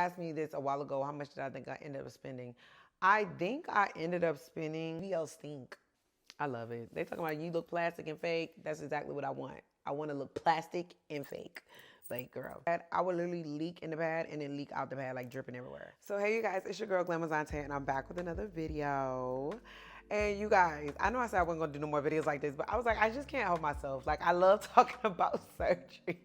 Asked me this a while ago, how much did I think I ended up spending? I think I ended up spending BBL stink. I love it. They talking about you look plastic and fake. That's exactly what I want. I want to look plastic and fake. Like, girl, I would literally leak in the pad and then leak out the pad, like dripping everywhere. So hey, you guys, it's your girl Glamazante, and I'm back with another video. And you guys, I know I said I wasn't gonna do no more videos like this, but I was like, I just can't help myself. Like, I love talking about surgery.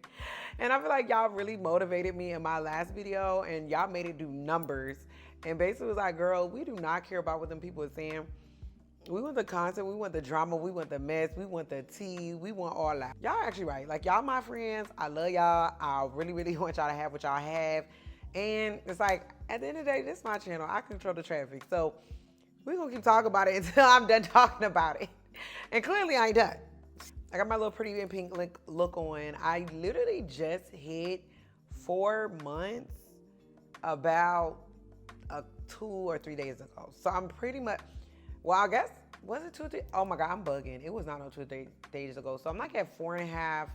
And I feel like y'all really motivated me in my last video, and y'all made it do numbers. And basically was like, girl, we do not care about what them people are saying. We want the content, we want the drama, we want the mess, we want the tea, we want all that. Y'all actually right. Like, y'all my friends. I love y'all. I really, really want y'all to have what y'all have. And it's like, at the end of the day, this is my channel. I control the traffic. So we're gonna keep talking about it until I'm done talking about it. And clearly I ain't done. I got my little pretty and pink look on. I literally just hit 4 months about 2 or 3 days ago. So I'm pretty much, well, I guess, was it 2 or 3? Oh my God, I'm bugging. It was not on 2 or 3 days ago. So I'm like at 4.5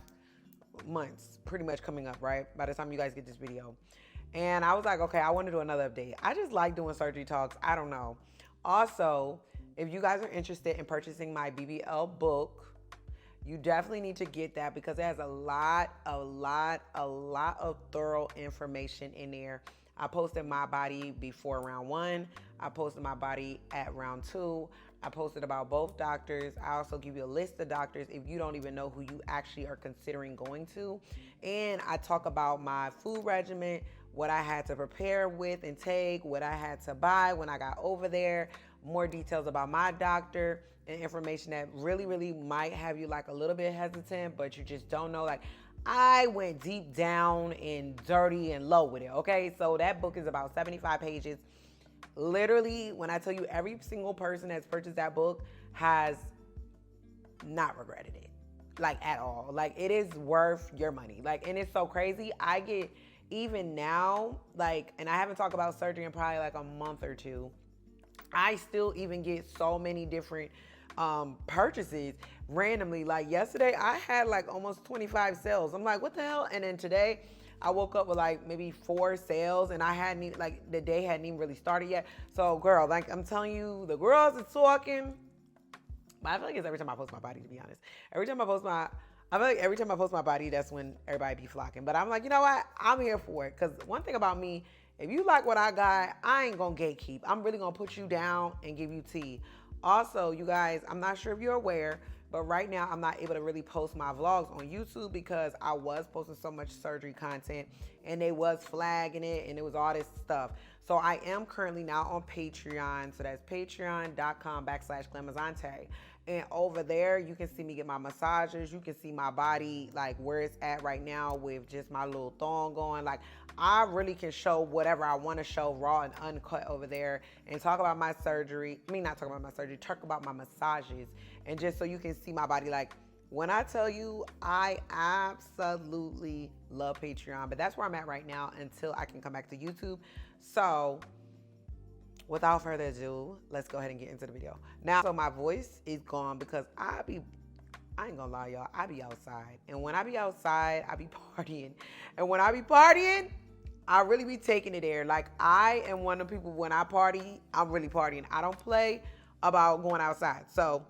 months pretty much coming up, right? By the time you guys get this video. And I was like, okay, I want to do another update. I just like doing surgery talks. I don't know. Also, if you guys are interested in purchasing my BBL book, you definitely need to get that because it has a lot of thorough information in there. I posted my body before round 1. I posted my body at round 2. I posted about both doctors. I also give you a list of doctors if you don't even know who you actually are considering going to. And I talk about my food regimen, what I had to prepare with and take, what I had to buy when I got over there, more details about my doctor, and information that really might have you like a little bit hesitant, but you just don't know. Like, I went deep down and dirty and low with it, okay? So that book is about 75 pages. Literally, when I tell you every single person that's purchased that book has not regretted it, like at all. Like, it is worth your money. Like, and it's so crazy. I get, even now, like, and I haven't talked about surgery in probably like a month or 2. I still even get so many different purchases randomly. Like yesterday, I had like almost 25 sales. I'm like, what the hell? And then today, I woke up with like maybe 4 sales, and I hadn't even, like, the day hadn't even really started yet. So, girl, like I'm telling you, the girls are talking. But I feel like it's every time I post my body, to be honest. I feel like every time I post my body, that's when everybody be flocking. But I'm like, you know what? I'm here for it. Because one thing about me, if you like what I got, I ain't gonna gatekeep. I'm really gonna put you down and give you tea. Also, you guys, I'm not sure if you're aware, but right now I'm not able to really post my vlogs on YouTube because I was posting so much surgery content and they was flagging it and it was all this stuff. So I am currently now on Patreon. So that's patreon.com/Glamazante. And over there, you can see me get my massages. You can see my body, like where it's at right now with just my little thong going. Like, I really can show whatever I want to show raw and uncut over there and talk about my surgery. I mean, not talk about my surgery, talk about my massages. And just so you can see my body. Like, when I tell you, I absolutely love Patreon. But that's where I'm at right now until I can come back to YouTube. So without further ado, let's go ahead and get into the video. Now, so my voice is gone because I ain't gonna lie, y'all, I be outside. And when I be outside, I be partying. And when I be partying, I really be taking it there. Like, I am one of the people, when I party, I'm really partying. I don't play about going outside. So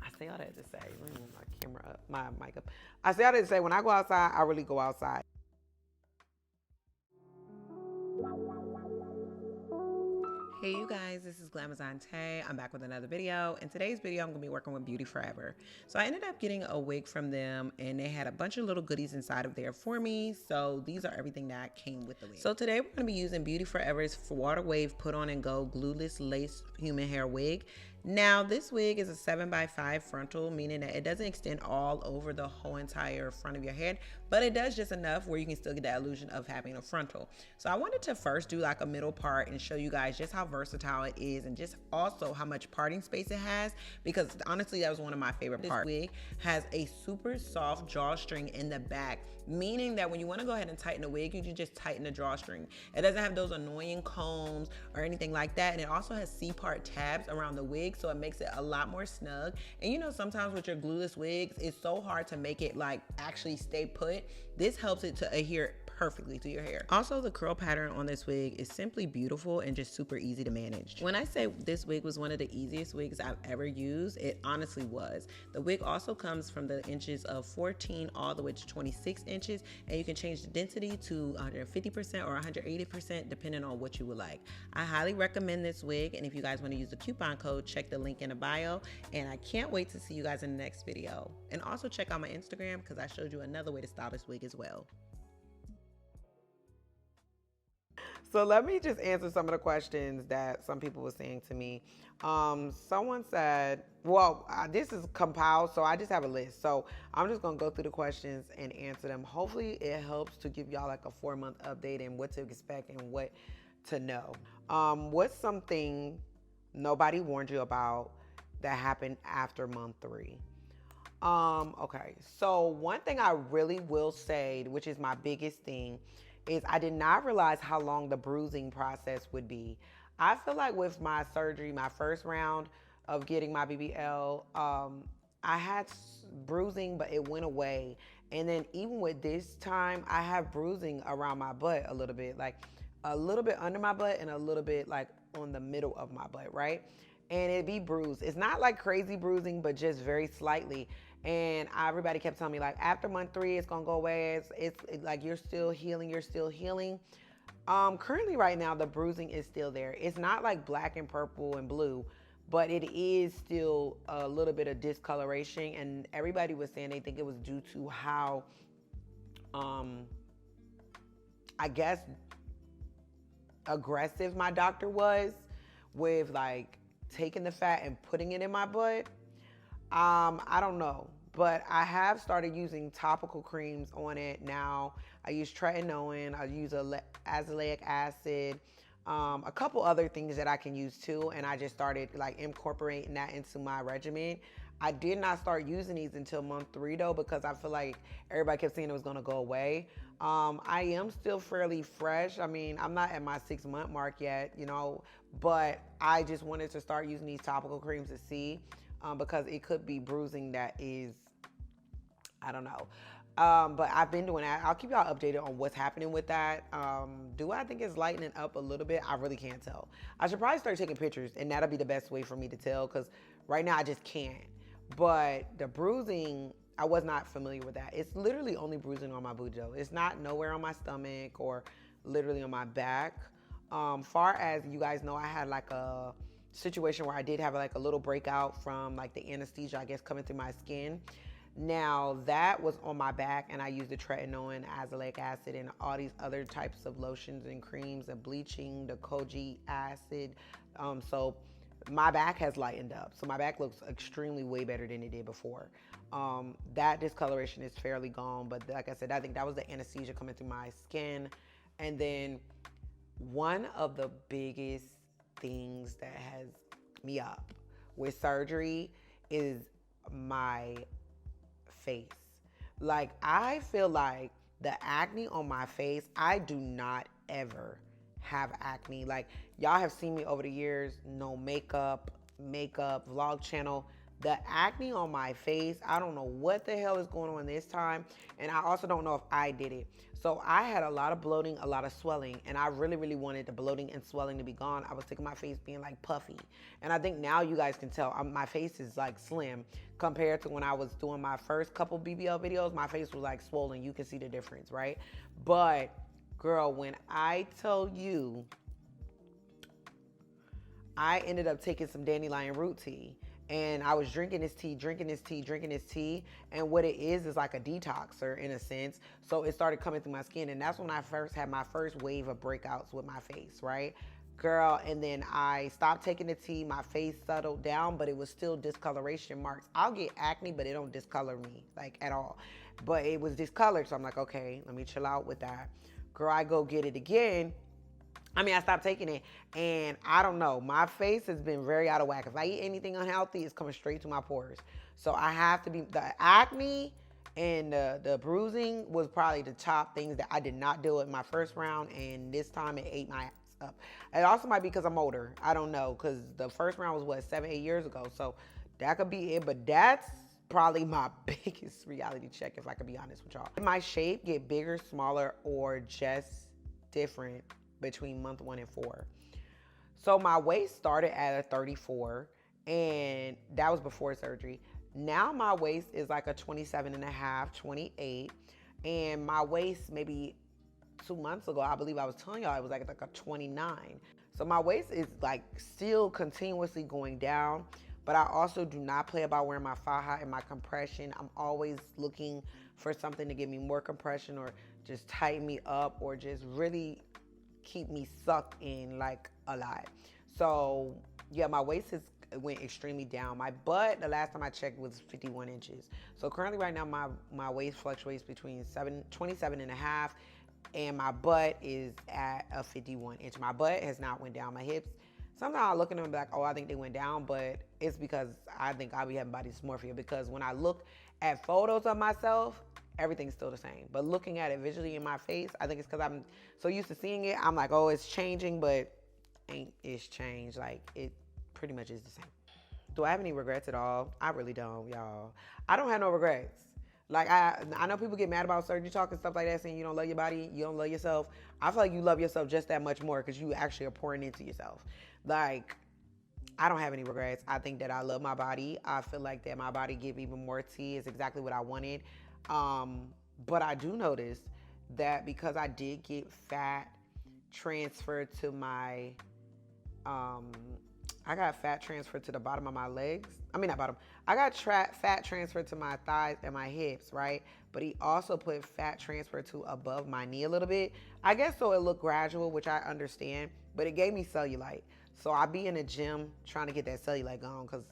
I say all that to say, let me move my camera up, my mic up. I say all that to say, when I go outside, I really go outside. Hey you guys, this is Glamazante. I'm back with another video. In today's video, I'm gonna be working with Beauty Forever. So I ended up getting a wig from them and they had a bunch of little goodies inside of there for me. So these are everything that came with the wig. So today we're gonna be using Beauty Forever's Water Wave Put On and Go Glueless Lace Human Hair Wig. Now this wig is a 7x5 frontal, meaning that it doesn't extend all over the whole entire front of your head, but it does just enough where you can still get that illusion of having a frontal. So I wanted to first do like a middle part and show you guys just how versatile it is and just also how much parting space it has, because honestly that was one of my favorite parts. This wig has a super soft drawstring in the back, meaning that when you want to go ahead and tighten the wig, you can just tighten the drawstring. It doesn't have those annoying combs or anything like that, and it also has C-part tabs around the wig, so it makes it a lot more snug. And you know, sometimes with your glueless wigs, it's so hard to make it like actually stay put. This helps it to adhere perfectly to your hair. Also, the curl pattern on this wig is simply beautiful and just super easy to manage. When I say this wig was one of the easiest wigs I've ever used, it honestly was. The wig also comes from the inches of 14 all the way to 26 inches, and you can change the density to 150% or 180% depending on what you would like. I highly recommend this wig, and if you guys want to use the coupon code, check the link in the bio, and I can't wait to see you guys in the next video. And also check out my Instagram because I showed you another way to style this wig as well. So let me just answer some of the questions that some people were saying to me. Someone said, well, this is compiled, so I just have a list. So I'm just gonna go through the questions and answer them. Hopefully it helps to give y'all like a 4-month update and what to expect and what to know. What's something nobody warned you about that happened after month 3? Okay, so one thing I really will say, which is my biggest thing, is I did not realize how long the bruising process would be. I feel like with my surgery, my first round of getting my BBL, I had bruising, but it went away. And then even with this time, I have bruising around my butt a little bit, like a little bit under my butt and a little bit like on the middle of my butt, right? And it'd be bruised. It's not like crazy bruising, but just very slightly. And everybody kept telling me like after month 3 it's gonna go away. It's like you're still healing, you're still healing. Currently right now the bruising is still there. It's not like black and purple and blue, but it is still a little bit of discoloration, and everybody was saying they think it was due to how I guess aggressive my doctor was with like taking the fat and putting it in my butt. I don't know, but I have started using topical creams on it now. I use tretinoin, I use azelaic acid, a couple other things that I can use too, and I just started like incorporating that into my regimen. I did not start using these until month 3 though, because I feel like everybody kept saying it was gonna go away. I am still fairly fresh. I mean, I'm not at my 6-month mark yet, you know, but I just wanted to start using these topical creams to see. Because it could be bruising that is, I don't know. But I've been doing that. I'll keep y'all updated on what's happening with that. Do I think it's lightening up a little bit? I really can't tell. I should probably start taking pictures, and that'll be the best way for me to tell, because right now I just can't. But the bruising, I was not familiar with that. It's literally only bruising on my booty though. It's not nowhere on my stomach or literally on my back. Far as you guys know, I had like a situation where I did have like a little breakout from like the anesthesia, I guess, coming through my skin. Now that was on my back, and I used the tretinoin, azelaic acid, and all these other types of lotions and creams and bleaching, the koji acid. So my back has lightened up. So my back looks extremely way better than it did before. That discoloration is fairly gone, but like I said, I think that was the anesthesia coming through my skin. And then one of the biggest things that has me up with surgery is my face. Like, I feel like the acne on my face, I do not ever have acne. Like, y'all have seen me over the years, no makeup, vlog channel. The acne on my face, I don't know what the hell is going on this time, and I also don't know if I did it. So I had a lot of bloating, a lot of swelling, and I really, really wanted the bloating and swelling to be gone. I was sick of my face being like puffy. And I think now you guys can tell my face is like slim compared to when I was doing my first couple BBL videos. My face was like swollen. You can see the difference, right? But girl, when I tell you, I ended up taking some dandelion root tea. And I was drinking this tea, and what it is like a detoxer in a sense. So it started coming through my skin, and that's when I first had my first wave of breakouts with my face, right? Girl, and then I stopped taking the tea, my face settled down, but it was still discoloration marks. I'll get acne, but it don't discolor me, like, at all. But it was discolored, so I'm like, okay, let me chill out with that. Girl, I go get it again. I stopped taking it, and I don't know. My face has been very out of whack. If I eat anything unhealthy, it's coming straight to my pores. So I have to be, the acne and the bruising was probably the top things that I did not deal with my first round, and this time it ate my ass up. It also might be because I'm older. I don't know, because the first round was, what, 7-8 years ago. So that could be it, but that's probably my biggest reality check, if I could be honest with y'all. Did my shape get bigger, smaller, or just different between month 1 and 4? So my waist started at a 34, and that was before surgery. Now my waist is like a 27 and a half, 28. And my waist maybe 2 months ago, I believe I was telling y'all, it was like a 29. So my waist is like still continuously going down, but I also do not play about wearing my faja and my compression. I'm always looking for something to give me more compression or just tighten me up or just really keep me sucked in like a lot. So yeah, my waist has went extremely down. My butt, the last time I checked, was 51 inches. So currently right now my waist fluctuates between 27 and a half, and my butt is at a 51 inch. My butt has not went down. My hips, sometimes I look at them and be like, oh, I think they went down, but it's because I think I'll be having body dysmorphia, because when I look at photos of myself, everything's still the same. But looking at it visually in my face, I think it's because I'm so used to seeing it. I'm like, oh, it's changing, but it's changed. Like, it pretty much is the same. Do I have any regrets at all? I really don't, y'all. I don't have no regrets. Like, I know people get mad about surgery talk and stuff like that, saying you don't love your body, you don't love yourself. I feel like you love yourself just that much more because you actually are pouring into yourself. Like, I don't have any regrets. I think that I love my body. I feel like that my body give even more tea is exactly what I wanted. But I do notice that because I did get fat transferred to my, I got fat transferred to the bottom of my legs. I mean, not bottom. I got fat transferred to my thighs and my hips, right? But he also put fat transfer to above my knee a little bit. I guess so it looked gradual, which I understand, but it gave me cellulite. So I be in the gym trying to get that cellulite gone because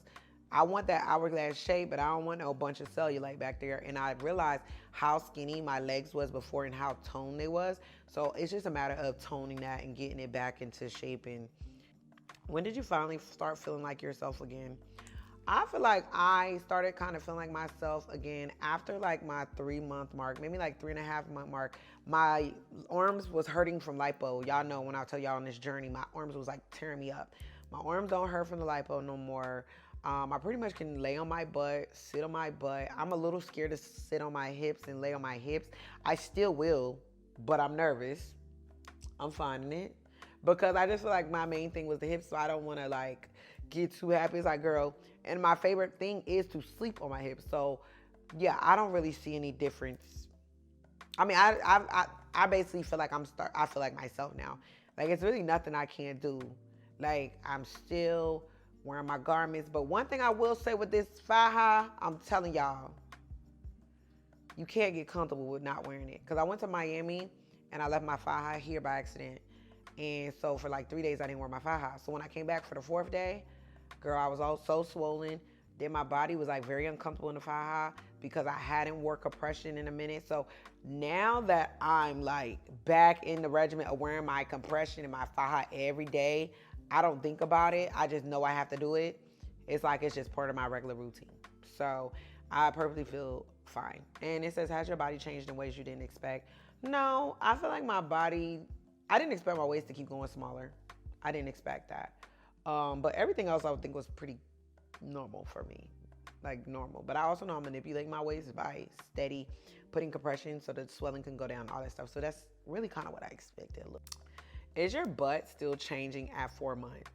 I want that hourglass shape, but I don't want no bunch of cellulite back there. And I realized how skinny my legs was before and how toned they was. So it's just a matter of toning that and getting it back into shape. And when did you finally start feeling like yourself again? I feel like I started kind of feeling like myself again after like my 3-month mark, maybe like 3.5-month mark. My arms was hurting from lipo. Y'all know when I tell y'all on this journey, my arms was like tearing me up. My arms don't hurt from the lipo no more. I pretty much can lay on my butt, sit on my butt. I'm a little scared to sit on my hips and lay on my hips. I still will, but I'm nervous. I'm finding it because I just feel like my main thing was the hips, so I don't want to like get too happy. It's like, girl, and my favorite thing is to sleep on my hips. So yeah, I don't really see any difference. I mean, I basically feel like I feel like myself now. Like, it's really nothing I can't do. Like, I'm still wearing my garments. But one thing I will say with this faja, I'm telling y'all, you can't get comfortable with not wearing it. Because I went to Miami and I left my faja here by accident. And so for like 3 days, I didn't wear my faja. So when I came back for the 4th day, girl, I was all so swollen. Then my body was like very uncomfortable in the faja because I hadn't wore compression in a minute. So now that I'm like back in the regimen of wearing my compression and my faja every day, I don't think about it. I just know I have to do it. It's like it's just part of my regular routine. So I perfectly feel fine. And it says, has your body changed in ways you didn't expect? No, I feel like my body, I didn't expect my waist to keep going smaller. I didn't expect that. But everything else I would think was pretty normal for me, like normal. But I also know I'm manipulating my waist by steady putting compression so the swelling can go down, all that stuff. So that's really kind of what I expected. Is your butt still changing at 4 months?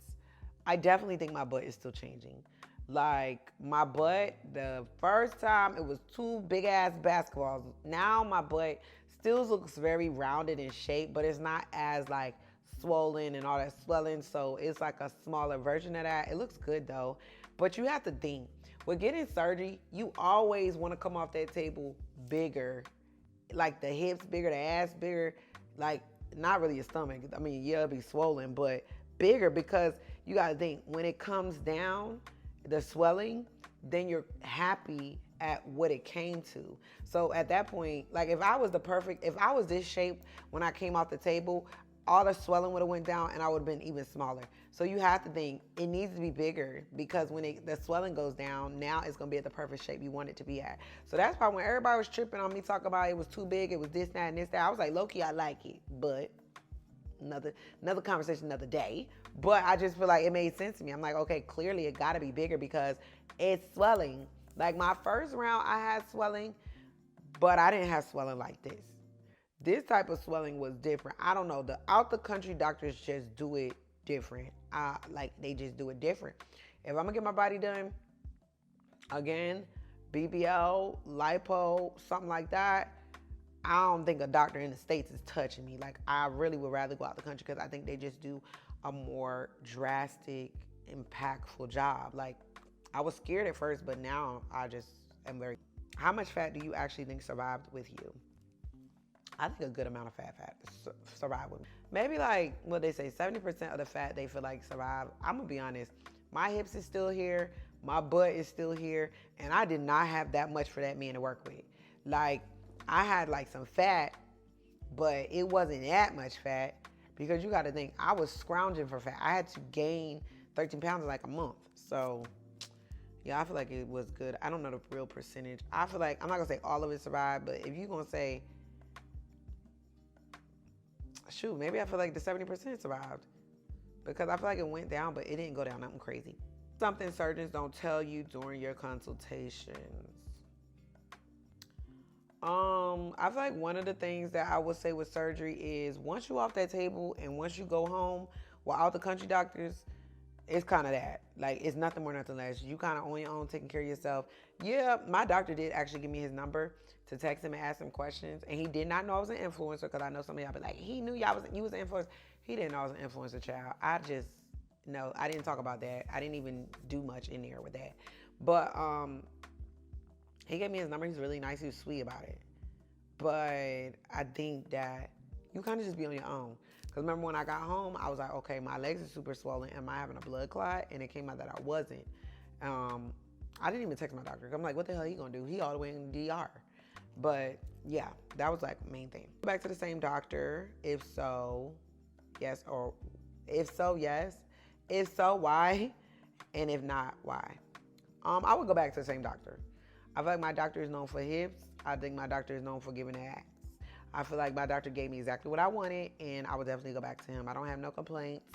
I definitely think my butt is still changing. Like, my butt, the first time it was 2 big ass basketballs. Now my butt still looks very rounded in shape, but it's not as like swollen and all that swelling. So it's like a smaller version of that. It looks good though. But you have to think, with getting surgery, you always want to come off that table bigger. Like the hips bigger, the ass bigger, like not really your stomach. I mean, yeah, it'll be swollen, but bigger, because you got to think, when it comes down, the swelling, then you're happy at what it came to. So at that point, like if I was this shape when I came off the table, all the swelling would have went down and I would have been even smaller. So you have to think, it needs to be bigger, because when the swelling goes down, now it's gonna be at the perfect shape you want it to be at. So that's why when everybody was tripping on me talking about it was too big, it was this, that, and this, that, I was like, low-key, I like it, but another conversation, another day. But I just feel like it made sense to me. I'm like, okay, clearly it gotta be bigger because it's swelling. Like my first round, I had swelling, but I didn't have swelling like this. This type of swelling was different. I don't know. The out the country doctors just do it different. Like they just do it different. If I'm gonna get my body done, again, BBL, lipo, something like that, I don't think a doctor in the States is touching me. Like, I really would rather go out the country because I think they just do a more drastic, impactful job. Like, I was scared at first, but now I just am very... How much fat do you actually think survived with you? I think a good amount of fat survived with me. Maybe like, what they say, 70% of the fat they feel like survived. I'm going to be honest. My hips is still here. My butt is still here. And I did not have that much for that man to work with. Like, I had like some fat, but it wasn't that much fat because you got to think, I was scrounging for fat. I had to gain 13 pounds in like a month. So, yeah, I feel like it was good. I don't know the real percentage. I feel like, I'm not going to say all of it survived, but if you're going to say, shoot, maybe I feel like the 70% survived because I feel like it went down, but it didn't go down nothing crazy. Something surgeons don't tell you during your consultations. I feel like one of the things that I would say with surgery is once you off that table and once you go home without the country doctors, it's kind of that. Like, it's nothing more, nothing less. You kind of on your own, taking care of yourself. Yeah, my doctor did actually give me his number to text him and ask him questions. And he did not know I was an influencer because I know some of y'all be like, he knew you was an influencer. He didn't know I was an influencer, child. No, I didn't talk about that. I didn't even do much in there with that. But he gave me his number. He's really nice. He was sweet about it. But I think that you kind of just be on your own. Because remember when I got home, I was like, okay, my legs are super swollen. Am I having a blood clot? And it came out that I wasn't. I didn't even text my doctor. I'm like, what the hell are you going to do? He all the way in the DR. But yeah, that was like the main thing. Back to the same doctor. If so, yes. Or if so, yes. If so, why? And if not, why? I would go back to the same doctor. I feel like my doctor is known for hips. I think my doctor is known for giving the ass. I feel like my doctor gave me exactly what I wanted, and I would definitely go back to him. I don't have no complaints.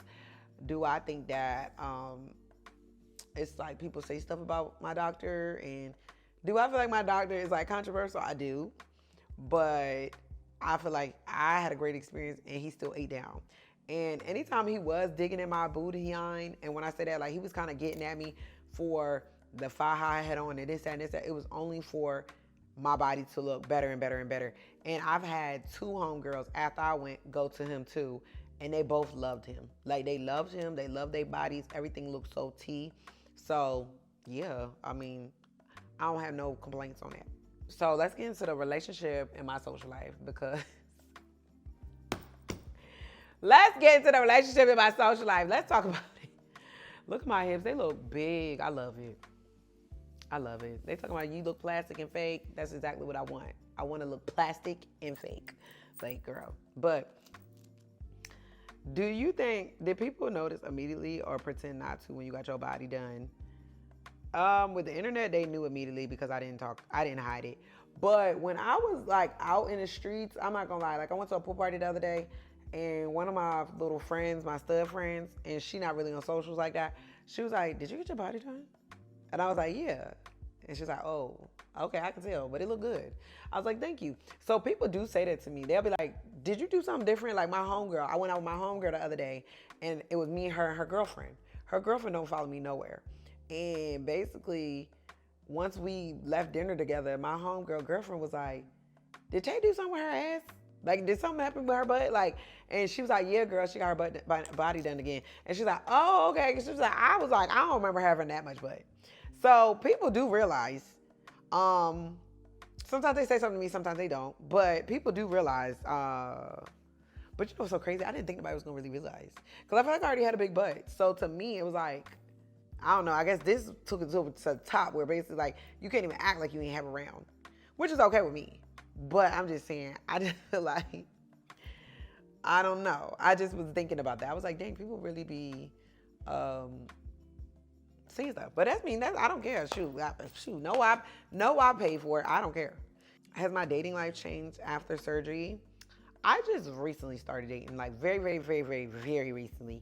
Do I think that it's like people say stuff about my doctor, and do I feel like my doctor is like controversial? I do, but I feel like I had a great experience, and he still ate down. And anytime he was digging in my booty, and when I say that, like he was kind of getting at me for the faja I had on and this, that, and this, that, it was only for my body to look better and better and better. And I've had 2 homegirls after I went go to him too, and they both loved him. Like they loved him, they loved their bodies, everything looked so T. So yeah, I mean, I don't have no complaints on that. So let's get into the relationship and my social life because let's get into the relationship and my social life. Let's talk about it. Look at my hips, they look big. I love it. I love it. They talking about you look plastic and fake. That's exactly what I want. I want to look plastic and fake. Like, girl. But do you think, did people notice immediately or pretend not to when you got your body done? With the internet, they knew immediately because I didn't hide it. But when I was like out in the streets, I'm not gonna lie, like I went to a pool party the other day and one of my little friends, my stud friends, and she not really on socials like that, she was like, did you get your body done? And I was like, yeah. And she's like, oh, okay, I can tell, but it looked good. I was like, thank you. So people do say that to me. They'll be like, did you do something different? Like my homegirl, I went out with my homegirl the other day, and it was me, her, and her girlfriend. Her girlfriend don't follow me nowhere. And basically, once we left dinner together, my homegirl girlfriend was like, did Tay do something with her ass? Like, did something happen with her butt? Like, and she was like, yeah, girl, she got her body done again. And she's like, oh, okay. She was like, I don't remember having that much butt. So people do realize, sometimes they say something to me, sometimes they don't, but people do realize, but you know what's so crazy? I didn't think nobody was gonna really realize. Cause I feel like I already had a big butt. So to me, it was like, I don't know, I guess this took it to the top where basically like, you can't even act like you ain't have a round, which is okay with me. But I'm just saying, I just feel like, I don't know. I just was thinking about that. I was like, dang, people really be, see stuff. But that's I don't care. No, I pay for it. I don't care. Has my dating life changed after surgery? I just recently started dating, like very, very, very, very, very recently.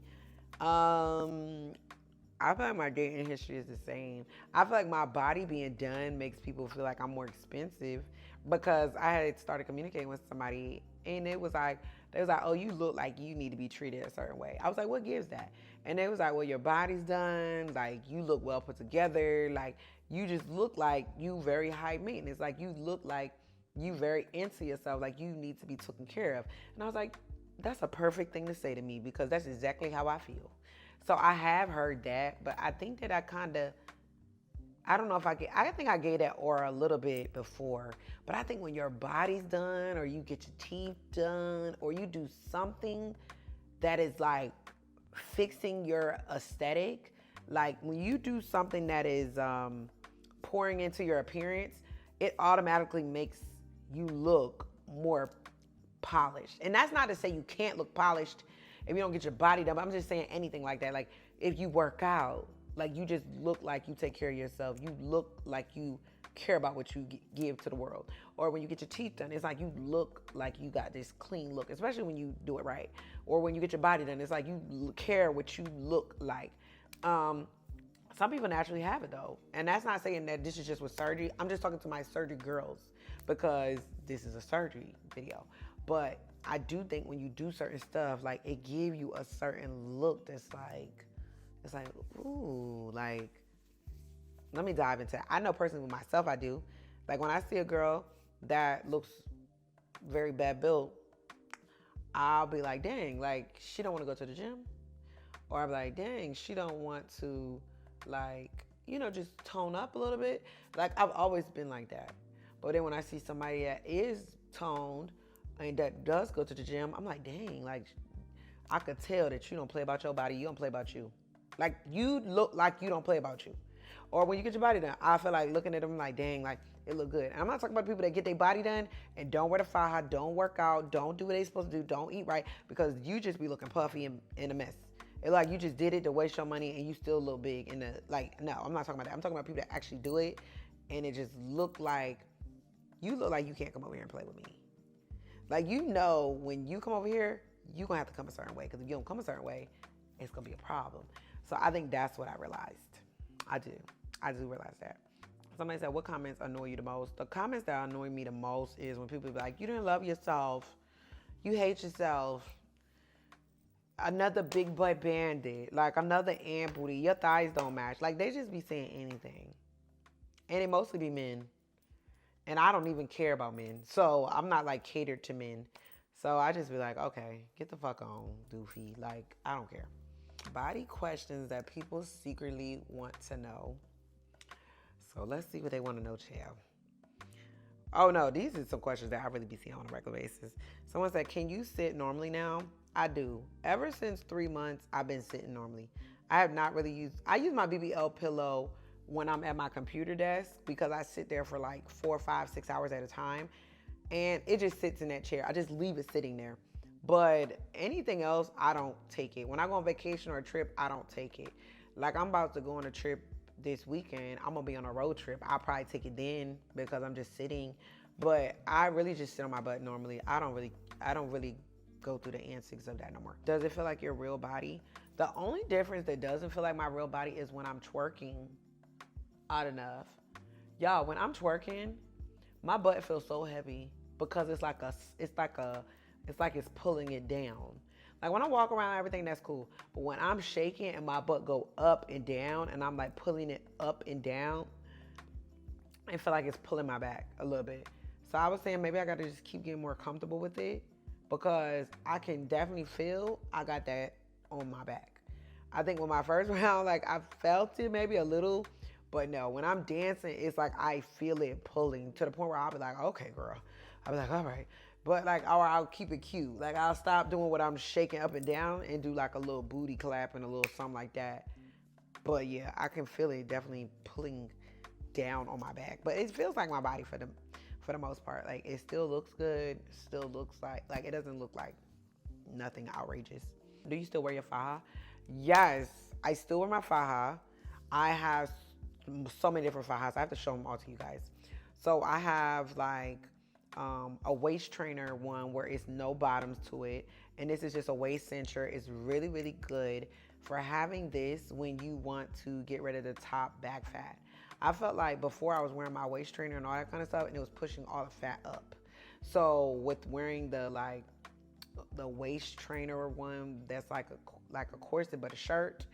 I I feel like my dating history is the same. I feel like my body being done makes people feel like I'm more expensive because I had started communicating with somebody and it was like, they was like, oh, you look like you need to be treated a certain way. I was like, what gives that? And they was like, well, your body's done. Like, you look well put together. Like, you just look like you very high maintenance. Like, you look like you very into yourself. Like, you need to be taken care of. And I was like, that's a perfect thing to say to me because that's exactly how I feel. So I have heard that, but I think that I don't know if I think I gave that aura a little bit before, but I think when your body's done or you get your teeth done or you do something that is like fixing your aesthetic, like when you do something that is pouring into your appearance, it automatically makes you look more polished. And that's not to say you can't look polished if you don't get your body done, but I'm just saying anything like that. Like if you work out, like you just look like you take care of yourself. You look like you care about what you give to the world. Or when you get your teeth done, it's like you look like you got this clean look, especially when you do it right. Or when you get your body done, it's like you care what you look like. Some people naturally have it though. And that's not saying that this is just with surgery. I'm just talking to my surgery girls because this is a surgery video. But I do think when you do certain stuff, like it give you a certain look that's like, it's like, ooh, like, let me dive into it. I know personally with myself, I do. Like when I see a girl that looks very bad built, I'll be like, dang, like she don't want to go to the gym. Or I'll be like, dang, she don't want to like, you know, just tone up a little bit. Like I've always been like that. But then when I see somebody that is toned and that does go to the gym, I'm like, dang, like I could tell that you don't play about your body, you don't play about you. Like you look like you don't play about you. Or when you get your body done, I feel like looking at them like, dang, like it look good. And I'm not talking about people that get their body done and don't wear the faja, don't work out, don't do what they supposed to do, don't eat right, because you just be looking puffy and in a mess. It's like you just did it to waste your money and you still look big in the, like, no, I'm not talking about that. I'm talking about people that actually do it and it just look like you can't come over here and play with me. Like, you know, when you come over here, you're going to have to come a certain way, because if you don't come a certain way, it's going to be a problem. So I think that's what I realized. I do realize that. Somebody said, what comments annoy you the most? The comments that annoy me the most is when people be like, you didn't love yourself. You hate yourself. Another big butt bandit. Like, another ant booty. Your thighs don't match. Like, they just be saying anything. And it mostly be men. And I don't even care about men. So I'm not like catered to men. So I just be like, okay, get the fuck on, doofy. Like, I don't care. Body questions that people secretly want to know. So let's see what they want to know, child. Oh no, these are some questions that I really be seeing on a regular basis. Someone said, can you sit normally now? I do. Ever since 3 months, I've been sitting normally. I have not really I use my BBL pillow when I'm at my computer desk because I sit there for like 4, 5, 6 hours at a time. And it just sits in that chair. I just leave it sitting there. But anything else, I don't take it. When I go on vacation or a trip, I don't take it. Like I'm about to go on a trip this weekend. I'm gonna be on a road trip. I'll probably take it then because I'm just sitting. But I really just sit on my butt normally. I don't really go through the antics of that no more. Does it feel like your real body? The only difference that doesn't feel like my real body is when I'm twerking odd enough. Y'all, when I'm twerking, my butt feels so heavy because it's like it's pulling it down. Like when I walk around, everything, that's cool. But when I'm shaking and my butt go up and down and I'm like pulling it up and down, I feel like it's pulling my back a little bit. So I was saying maybe I gotta just keep getting more comfortable with it because I can definitely feel I got that on my back. I think with my first round, like I felt it maybe a little, but no, when I'm dancing, it's like I feel it pulling to the point where I'll be like, okay, girl. I'll be like, all right. But like, or I'll keep it cute. Like I'll stop doing what I'm shaking up and down and do like a little booty clap and a little something like that. But yeah, I can feel it definitely pulling down on my back. But it feels like my body for the most part. Like it still looks good. Still looks like it doesn't look like nothing outrageous. Do you still wear your faja? Yes, I still wear my faja. I have so many different fajas. I have to show them all to you guys. So I have like a waist trainer one where it's no bottoms to it, And this is just a waist cincher. It's really, really good for having this when you want to get rid of the top back fat. I felt like before I was wearing my waist trainer and all that kind of stuff, and it was pushing all the fat up. So with wearing the waist trainer one that's like a corset but a shirt,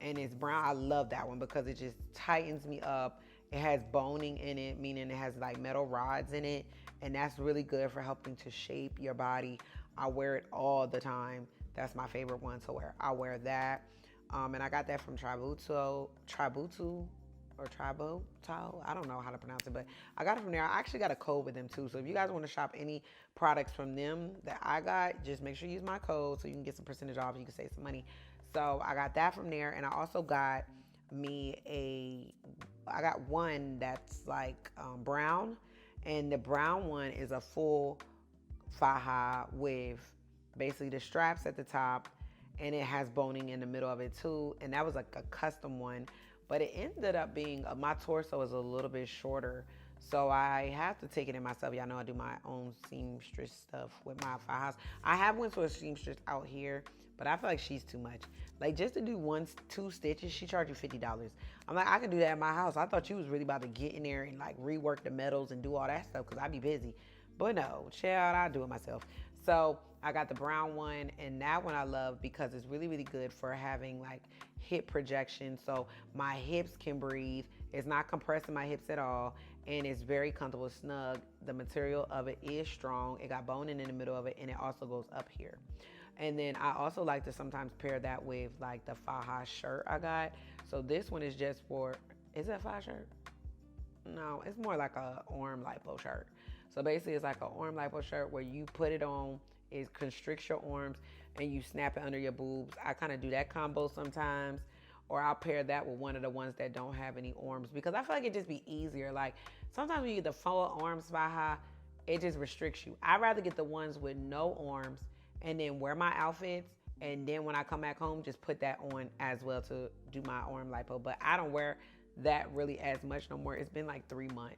and it's brown, I love that one because it just tightens me up. It has boning in it, meaning it has like metal rods in it, and that's really good for helping to shape your body. I wear it all the time. That's my favorite one to wear. I wear that. And I got that from Tributo, or Tribo, I don't know how to pronounce it, but I got it from there. I actually got a code with them too. So if you guys want to shop any products from them that I got, just make sure you use my code so you can get some percentage off. You can save some money. So I got that from there. And I also got I got one that's like brown. And the brown one is a full faja with basically the straps at the top, and it has boning in the middle of it too. And that was like a custom one, but it ended up being my torso is a little bit shorter, so I have to take it in myself. Y'all know I do my own seamstress stuff with my fajas. I have went to a seamstress out here, but I feel like she's too much. Like, just to do 2 stitches, she charged you $50. I'm like, I can do that at my house. I thought you was really about to get in there and like rework the metals and do all that stuff because I'd be busy. But no, child, I do it myself. So I got the brown one, and that one I love because it's really, really good for having like hip projection. So my hips can breathe. It's not compressing my hips at all, and it's very comfortable, snug. The material of it is strong. It got boning in the middle of it, and it also goes up here. And then I also like to sometimes pair that with like the faja shirt I got. So this one is just for, is that a faja shirt? No, it's more like a arm lipo shirt. So basically it's like an arm lipo shirt where you put it on, it constricts your arms, and you snap it under your boobs. I kind of do that combo sometimes, or I'll pair that with one of the ones that don't have any arms because I feel like it just be easier. Like sometimes when you get the full arms faja, it just restricts you. I'd rather get the ones with no arms and then wear my outfits, and then when I come back home, just put that on as well to do my arm lipo. But I don't wear that really as much no more. It's been like 3 months.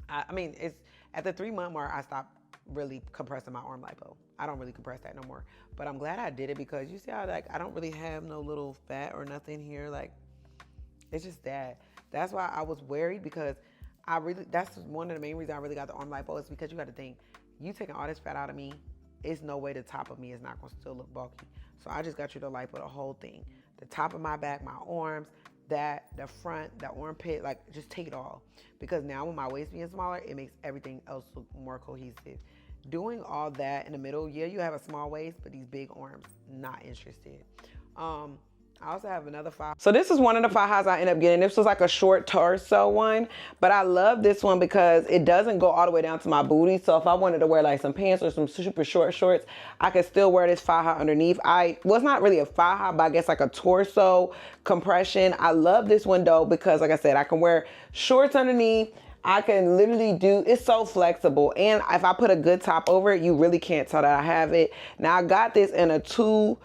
I mean, it's at the 3-month mark, I stopped really compressing my arm lipo. I don't really compress that no more. But I'm glad I did it because you see how like I don't really have no little fat or nothing here. Like, it's just that. That's why I was worried because that's one of the main reasons I really got the arm lipo is because you got to think, you taking all this fat out of me, it's no way the top of me is not gonna still look bulky. So I just got you the lipo, the whole thing. The top of my back, my arms, the front, the armpit, like just take it all. Because now with my waist being smaller, it makes everything else look more cohesive. Doing all that in the middle, yeah, you have a small waist, but these big arms, not interested. I also have another faja. So this is one of the fajas I ended up getting. This was like a short torso one, but I love this one because it doesn't go all the way down to my booty. So if I wanted to wear like some pants or some super short shorts, I could still wear this faja underneath. Well, it's not really a faja, but I guess like a torso compression. I love this one though because like I said, I can wear shorts underneath. I can literally it's so flexible. And if I put a good top over it, you really can't tell that I have it. Now I got this in a 2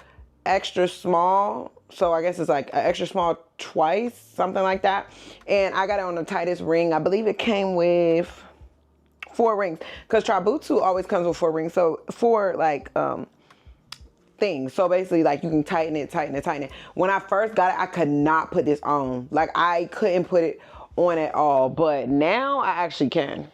extra small. So I guess it's like an extra small twice, something like that. And I got it on the tightest ring. I believe it came with 4 rings because Tributo always comes with 4 rings. So 4 like things. So basically like you can tighten it. When I first got it, I could not put this on. Like I couldn't put it on at all. But now I actually can.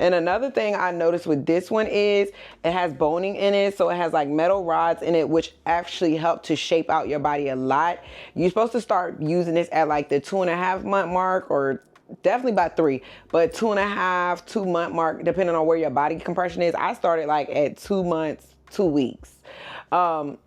And another thing I noticed with this one is it has boning in it. So it has like metal rods in it, which actually help to shape out your body a lot. You're supposed to start using this at like the 2.5-month mark, or definitely by 3, but 2.5, 2-month mark, depending on where your body compression is. I started like at 2 months, 2 weeks. No,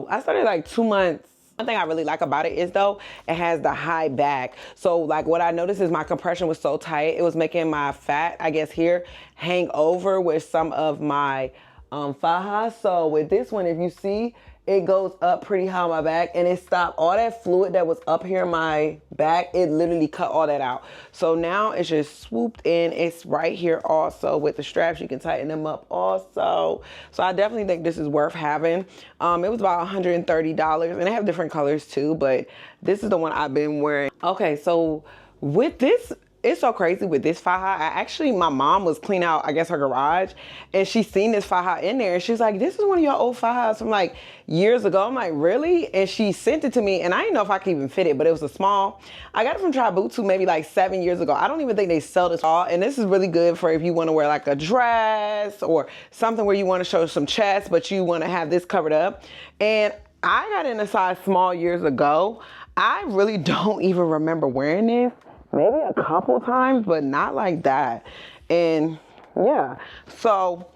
I started like 2 months. One thing I really like about it is though, it has the high back. So like what I noticed is my compression was so tight, it was making my fat, I guess here, hang over with some of my fajas. So with this one, if you see, it goes up pretty high on my back, and it stopped all that fluid that was up here in my back. It literally cut all that out. So now it's just swooped in. It's right here also with the straps. You can tighten them up also. So I definitely think this is worth having. It was about $130, and they have different colors too, but this is the one I've been wearing. Okay, so with this it's so crazy with this faja. My mom was cleaning out, I guess, her garage, and she seen this faja in there, and she's like, this is one of your old fajas from like years ago. I'm like, really? And she sent it to me, and I didn't know if I could even fit it, but it was a small. I got it from Tributu maybe like 7 years ago. I don't even think they sell this all, and this is really good for if you want to wear like a dress or something where you want to show some chest, but you want to have this covered up. And I got in a size small years ago. I really don't even remember wearing this. Maybe a couple times, but not like that. And yeah, so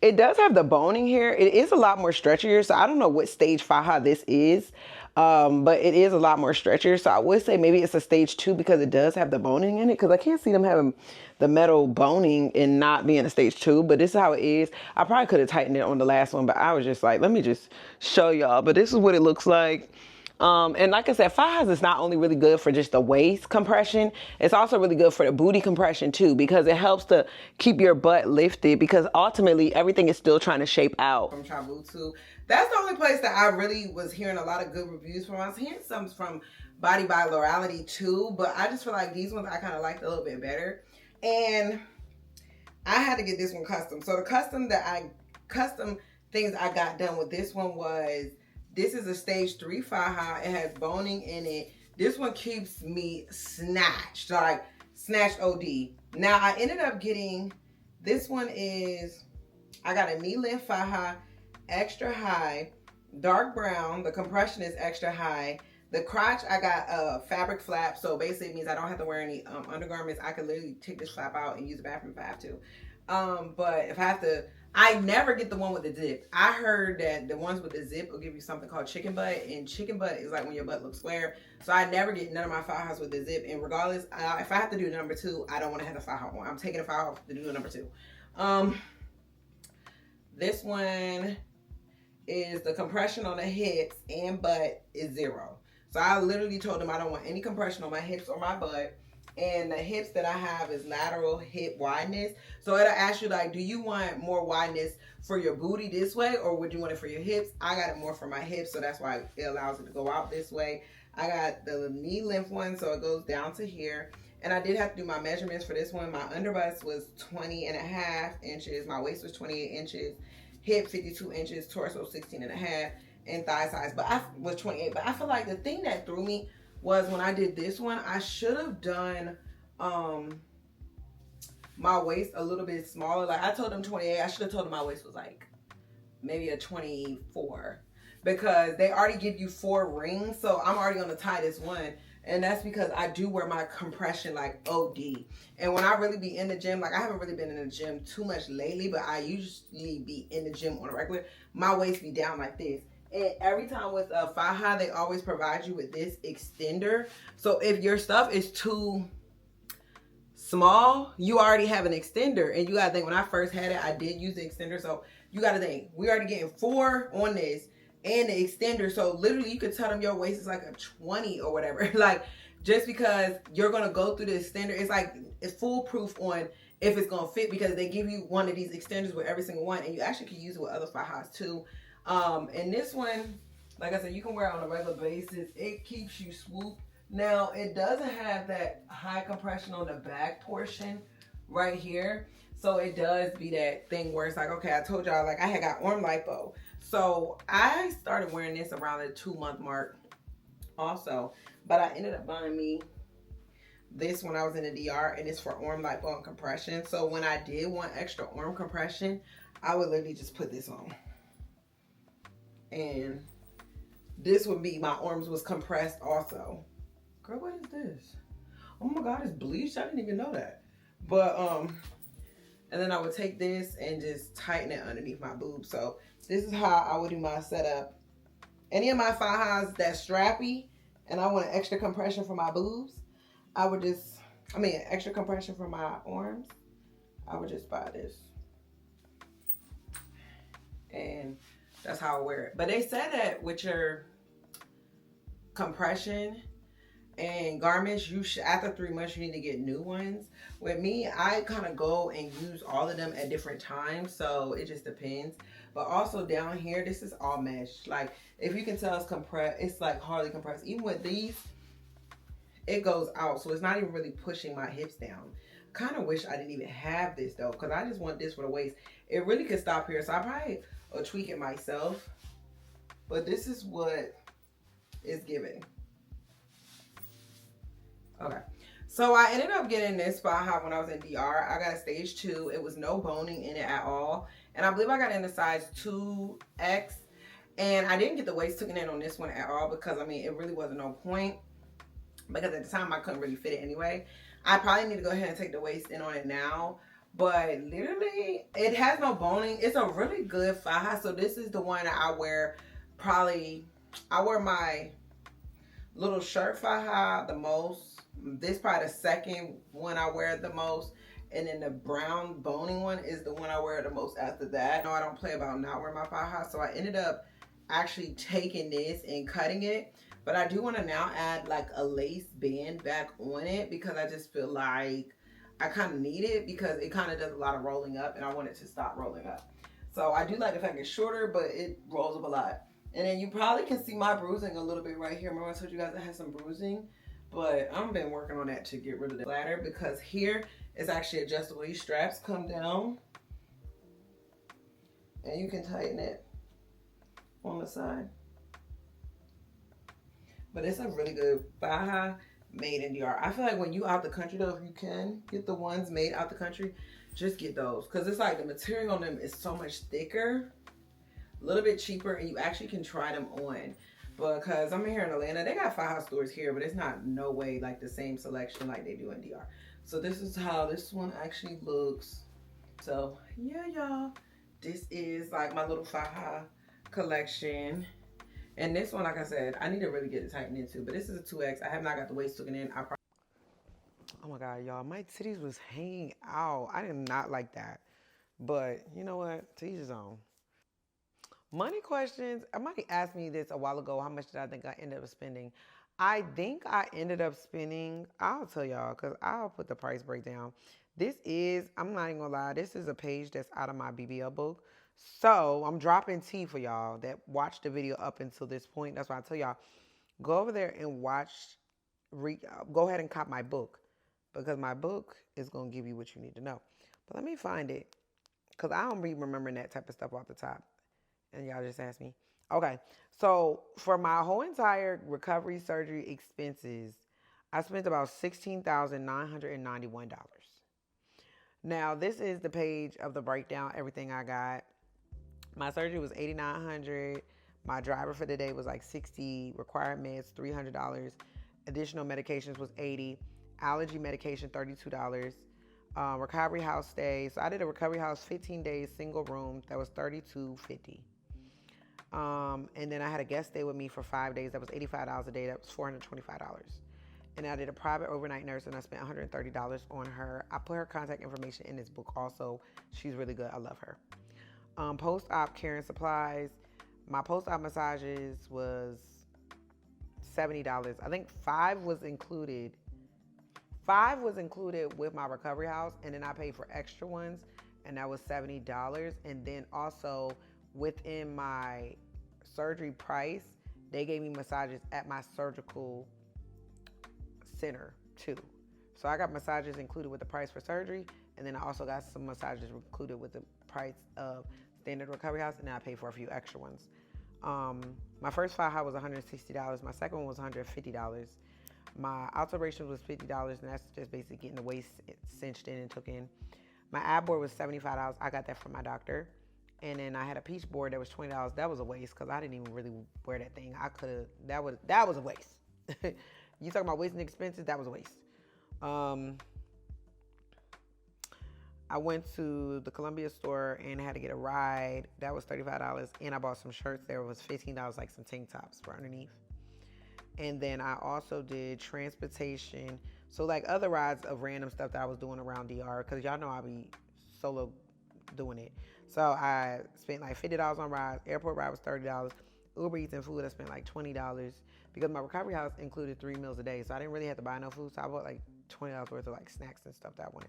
it does have the boning here. It is a lot more stretchier. So I don't know what stage faja this is, but it is a lot more stretchier. So I would say maybe it's a stage 2 because it does have the boning in it. Because I can't see them having the metal boning and not being a stage 2. But this is how it is. I probably could have tightened it on the last one, but I was just like, let me just show y'all. But this is what it looks like. And like I said, fajas is not only really good for just the waist compression, it's also really good for the booty compression too, because it helps to keep your butt lifted, because ultimately everything is still trying to shape out. From Tributu. That's the only place that I really was hearing a lot of good reviews from. I was hearing some from Body by Lorality too, but I just feel like these ones I kind of liked a little bit better. And I had to get this one custom. So the custom things I got done with this one was, this is a stage 3 faja. It has boning in it. This one keeps me snatched, like snatched OD. Now I ended up getting, this one is, I got a knee length faja, extra high, dark brown. The compression is extra high. The crotch, I got a fabric flap. So basically it means I don't have to wear any undergarments. I could literally take this flap out and use the bathroom if I have to. But if I have to, I never get the one with the zip. I heard that the ones with the zip will give you something called chicken butt, and chicken butt is like when your butt looks square. So I never get none of my fajas with the zip. And regardless, if I have to do number 2, I don't want to have the faja on. I'm taking the faja off to do the number 2. This one is the compression on the hips and butt is 0. So I literally told them I don't want any compression on my hips or my butt. And the hips that I have is lateral hip wideness. So it'll ask you like, do you want more wideness for your booty this way, or would you want it for your hips? I got it more for my hips, so that's why it allows it to go out this way. I got the knee length one, so it goes down to here. And I did have to do my measurements for this one. My underbust was 20.5 inches. My waist was 28 inches. Hip 52 inches. Torso 16.5. And thigh size was 28. But I feel like the thing that threw me was when I did this one, I should have done my waist a little bit smaller. Like I told them 28, I should have told them my waist was like maybe a 24, because they already give you 4 rings. So I'm already gonna tie this one. And that's because I do wear my compression like OD. And when I really be in the gym, like I haven't really been in the gym too much lately, but I usually be in the gym on a regular, my waist be down like this. And every time with a faja, they always provide you with this extender. So if your stuff is too small, you already have an extender. And you gotta think, when I first had it, I did use the extender. So you gotta think, we already getting 4 on this and the extender. So literally you could tell them your waist is like a 20 or whatever. Like just because you're gonna go through the extender, it's like, it's foolproof on if it's gonna fit, because they give you one of these extenders with every single one, and you actually can use it with other fajas too. And this one, like I said, you can wear it on a regular basis. It keeps you swooped. Now, it doesn't have that high compression on the back portion right here. So it does be that thing where it's like, okay, I told y'all, like I had got arm lipo. So I started wearing this around the 2-month mark also. But I ended up buying me this when I was in the DR, and it's for arm lipo and compression. So when I did want extra arm compression, I would literally just put this on. And this would be, my arms was compressed also. Girl, what is this? Oh my God, it's bleached. I didn't even know that. But, and then I would take this and just tighten it underneath my boob. So this is how I would do my setup. Any of my fajas that's strappy and I want an extra compression for my boobs, I would just, extra compression for my arms, I would just buy this. And that's how I wear it. But they said that with your compression and garments, you should, after 3 months, you need to get new ones. With me, I kind of go and use all of them at different times, so it just depends. But also down here, this is all mesh. Like, if you can tell, it's compressed. It's like hardly compressed. Even with these, it goes out. So it's not even really pushing my hips down. Kind of wish I didn't even have this though, because I just want this for the waist. It really could stop here. So I probably will tweak it myself. But this is what it's giving. Okay. So I ended up getting this faja when I was in DR. I got a stage 2. It was no boning in it at all. And I believe I got it in the size 2X. And I didn't get the waist taken in on this one at all because, I mean, it really wasn't no point. Because at the time, I couldn't really fit it anyway. I probably need to go ahead and take the waist in on it now. But literally, it has no boning. It's a really good faja. So this is the one that I wear probably. I wear my little shirt faja the most. This probably the second one I wear the most. And then the brown boning one is the one I wear the most after that. No, I don't play about not wearing my faja. So I ended up actually taking this and cutting it. But I do want to now add like a lace band back on it because I just feel like I kind of need it because it kind of does a lot of rolling up and I want it to stop rolling up. So I do like the fact it's shorter, but it rolls up a lot. And then you probably can see my bruising a little bit right here. Remember I told you guys I had some bruising? But I've been working on that to get rid of the ladder because here is actually adjustable. These straps come down and you can tighten it on the side. But it's a really good faja made in DR. I feel like when you out the country though, if you can get the ones made out the country, just get those. Because it's like the material on them is so much thicker, a little bit cheaper, and you actually can try them on. Because I'm here in Atlanta, they got faja stores here, but it's not no way like the same selection like they do in DR. So this is how this one actually looks. So yeah, y'all, this is like my little faja collection. And this one, like I said, I need to really get it tightened into. But this is a 2X. I have not got the waist taken in. Oh my God, y'all. My titties was hanging out. I did not like that. But you know what? To each his own. Money questions. Somebody asked me this a while ago. How much did I think I ended up spending? I think I ended up spending, I'll tell y'all because I'll put the price breakdown. This is, I'm not even gonna lie, this is a page that's out of my BBL book. So I'm dropping tea for y'all that watched the video up until this point. That's why I tell y'all, go over there and watch, go ahead and cop my book because my book is going to give you what you need to know. But let me find it because I don't be remembering that type of stuff off the top. And y'all just asked me. Okay, so for my whole entire recovery surgery expenses, I spent about $16,991. Now, this is the page of the breakdown, everything I got. My surgery was $8,900. My driver for the day was like $60. Required meds, $300. Additional medications was $80. Allergy medication, $32. Recovery house stay. So I did a recovery house 15 days, single room. That was $32.50. And then I had a guest stay with me for 5 days. That was $85 a day. That was $425. And I did a private overnight nurse and I spent $130 on her. I put her contact information in this book also. She's really good. I love her. Post-op care and supplies. My post-op massages was $70. I think $5 was included. $5 was included with my recovery house, and then I paid for extra ones, and that was $70. And then also within my surgery price, they gave me massages at my surgical center too. So I got massages included with the price for surgery, and then I also got some massages included with the price of standard recovery house, and then I paid for a few extra ones. My first faja was $160. My second one was $150. My alterations was $50, and that's just basically getting the waist cinched in and took in. My ab board was $75. I got that from my doctor. And then I had a peach board that was $20. That was a waste because I didn't even really wear that thing. I could have, that was a waste. You talking about wasting expenses? That was a waste. I went to the Columbia store and had to get a ride. That was $35. And I bought some shirts. There was $15, like some tank tops for underneath. And then I also did transportation. So like other rides of random stuff that I was doing around DR, because y'all know I'll be solo doing it. So I spent like $50 on rides. Airport ride was $30. Uber Eats and food, I spent like $20 because my recovery house included 3 meals a day. So I didn't really have to buy no food. So I bought like $20 worth of like snacks and stuff that I wanted.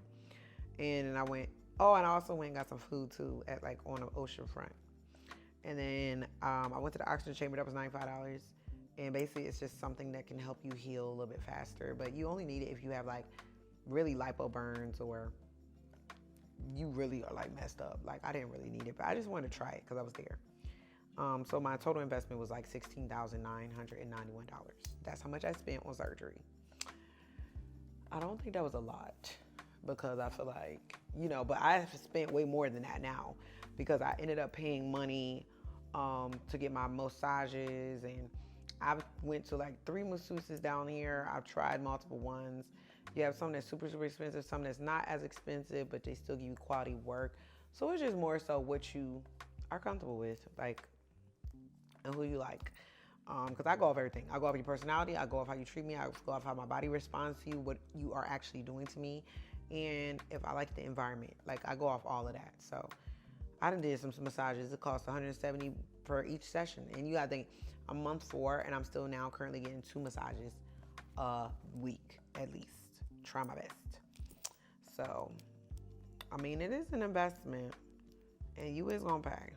And then I went, oh, and I also went and got some food too at like on the ocean front. And then I went to the oxygen chamber. That was $95. And basically it's just something that can help you heal a little bit faster, but you only need it if you have like really lipo burns or you really are like messed up. Like I didn't really need it, but I just wanted to try it because I was there. So my total investment was like $16,991. That's how much I spent on surgery. I don't think that was a lot because I feel like, you know, but I have spent way more than that now because I ended up paying money to get my massages, and I went to like 3 masseuses down here. I've tried multiple ones. You have some that's super, super expensive, some that's not as expensive, but they still give you quality work. So it's just more so what you are comfortable with, like, and who you like. Because I go off everything. I go off your personality. I go off how you treat me. I go off how my body responds to you, what you are actually doing to me, and if I like the environment. Like, I go off all of that. So I done did some massages. It costs $170 per each session. And you got to think, I'm month 4, and I'm still now currently getting 2 massages a week at least. Try my best. So, I mean, it is an investment, and you is going to pay.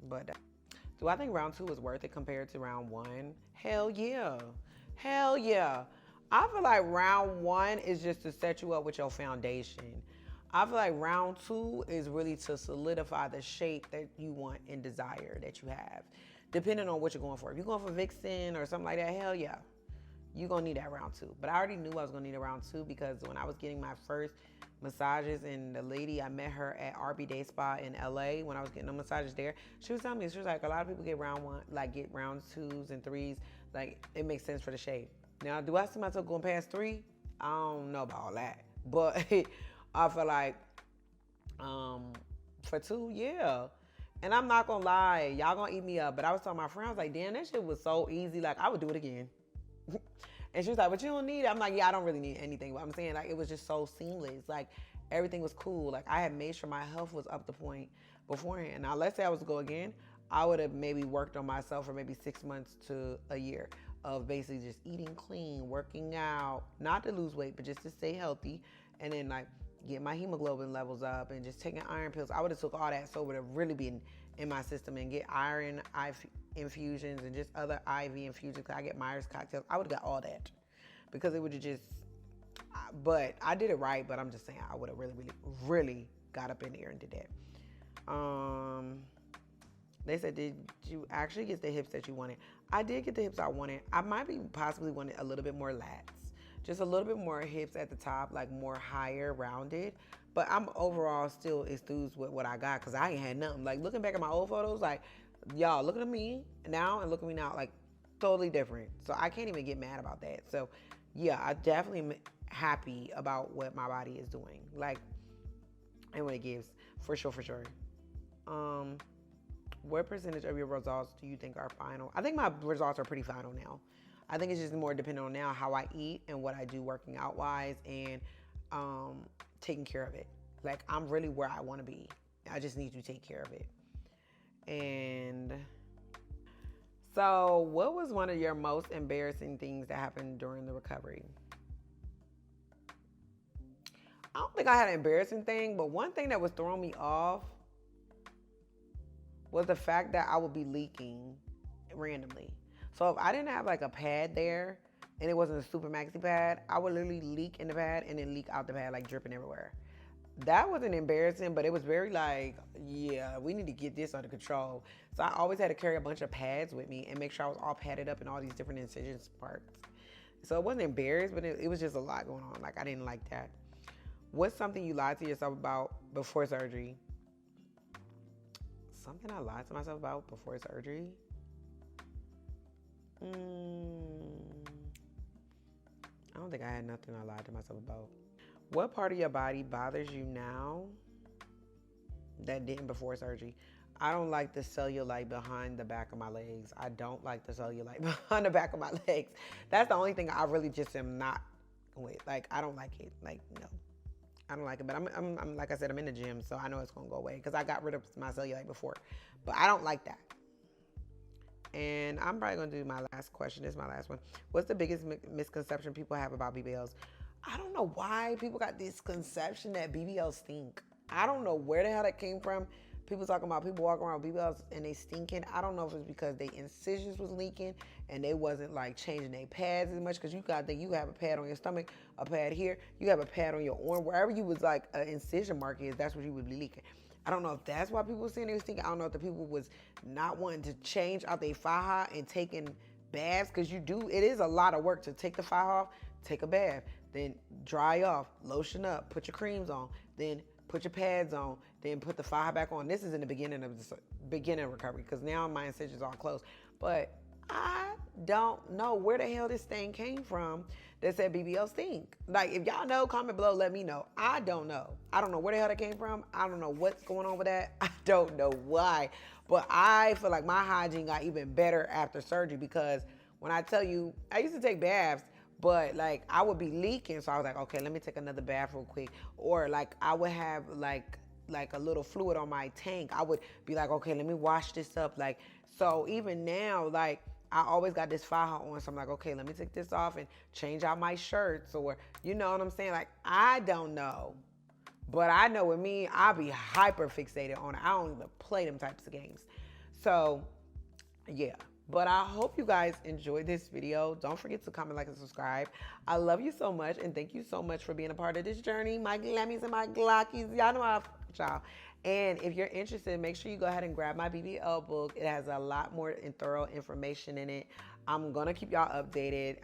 But do I think round 2 is worth it compared to round 1? Hell yeah. Hell yeah. I feel like round 1 is just to set you up with your foundation. I feel like round 2 is really to solidify the shape that you want and desire that you have, depending on what you're going for. If you're going for Vixen or something like that, hell yeah, you're going to need that round 2. But I already knew I was going to need a round 2 because when I was getting my first massages, and the lady, I met her at RB Day Spa in LA when I was getting the massages there. She was telling me, she was like, a lot of people get round 1, like get round 2s and 3s. Like, it makes sense for the shape. Now, do I see myself going past 3? I don't know about all that. But I feel like for 2, yeah. And I'm not gonna lie, y'all gonna eat me up. But I was telling my friend, I was like, damn, that shit was so easy. Like, I would do it again. And she was like, but you don't need it. I'm like, yeah, I don't really need anything. But I'm saying, like, it was just so seamless. Like, everything was cool. Like, I had made sure my health was up to point beforehand. Now, let's say I was to go again, I would have maybe worked on myself for maybe 6 months to a year of basically just eating clean, working out, not to lose weight, but just to stay healthy. And then, like, get my hemoglobin levels up and just taking iron pills. I would have took all that so it would have really been in my system, and get iron infusions and just other IV infusions. I get Myers cocktails. I would have got all that because it would have just, but I did it right, but I'm just saying I would have really, really, really got up in there and did that. They said, did you actually get the hips that you wanted? I did get the hips I wanted. I might be possibly wanted a little bit more lats. Just a little bit more hips at the top, like more higher, rounded. But I'm overall still enthused with what I got because I ain't had nothing. Like, looking back at my old photos, like, y'all, look at me now and look at me now, like, totally different. So I can't even get mad about that. So, yeah, I definitely am happy about what my body is doing. Like, and what it gives. For sure, for sure. What percentage of your results do you think are final? I think my results are pretty final now. I think it's just more dependent on now how I eat and what I do working out wise and taking care of it. Like, I'm really where I want to be. I just need to take care of it. And so what was one of your most embarrassing things that happened during the recovery? I don't think I had an embarrassing thing, but one thing that was throwing me off was the fact that I would be leaking randomly. So if I didn't have like a pad there and it wasn't a super maxi pad, I would literally leak in the pad and then leak out the pad, like dripping everywhere. That wasn't embarrassing, but it was very like, yeah, we need to get this under control. So I always had to carry a bunch of pads with me and make sure I was all padded up in all these different incision parts. So it wasn't embarrassed, but it was just a lot going on. Like, I didn't like that. What's something you lied to yourself about before surgery? Something I lied to myself about before surgery? I don't think I had nothing I lied to myself about. What part of your body bothers you now that didn't before surgery? I don't like the cellulite behind the back of my legs. I don't like the cellulite behind the back of my legs. That's the only thing I really just am not with. Like, I don't like it. Like, no. I don't like it, but I'm like I said, I'm in the gym, so I know it's gonna go away because I got rid of my cellulite before, but I don't like that. And I'm probably gonna do my last question. This is my last one. What's the biggest misconception people have about BBLs? I don't know why people got this conception that BBLs stink. I don't know where the hell that came from. People talking about people walking around with BBLs and they stinking. I don't know if it's because they incisions was leaking and they wasn't like changing their pads as much, because you got that you have a pad on your stomach, a pad here, you have a pad on your arm, wherever you was like an incision mark is, that's what you would be leaking. I don't know if that's why people were saying they was thinking. I don't know if the people was not wanting to change out their faja and taking baths, because it is a lot of work to take the faja off, take a bath, then dry off, lotion up, put your creams on, then put your pads on, then put the faja back on. This is in the beginning of recovery, because now my incisions are all closed. But I don't know where the hell this thing came from that said BBL stink. Like, if y'all know, comment below, let me know. I don't know. I don't know where the hell that came from. I don't know what's going on with that. I don't know why. But I feel like my hygiene got even better after surgery, because when I tell you, I used to take baths, but like I would be leaking. So I was like, okay, let me take another bath real quick. Or like I would have like a little fluid on my tank. I would be like, okay, let me wash this up. Like, so even now, like, I always got this faja on, so I'm like, okay, let me take this off and change out my shirts, or you know what I'm saying? Like, I don't know. But I know with me, I'll be hyper fixated on it. I don't even play them types of games. So, yeah. But I hope you guys enjoyed this video. Don't forget to comment, like, and subscribe. I love you so much, and thank you so much for being a part of this journey. My glammies and my glockies. Y'all know I fuck with y'all. And if you're interested, make sure you go ahead and grab my BBL book. It has a lot more thorough information in it. I'm going to keep y'all updated.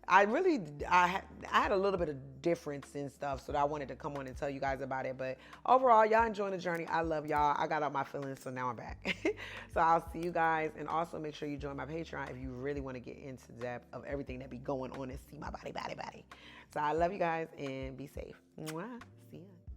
I had a little bit of difference in stuff, so I wanted to come on and tell you guys about it. But overall, y'all enjoying the journey. I love y'all. I got out my feelings, so now I'm back. So I'll see you guys. And also make sure you join my Patreon if you really want to get into depth of everything that be going on and see my body. So I love you guys, and be safe. Mwah. See ya.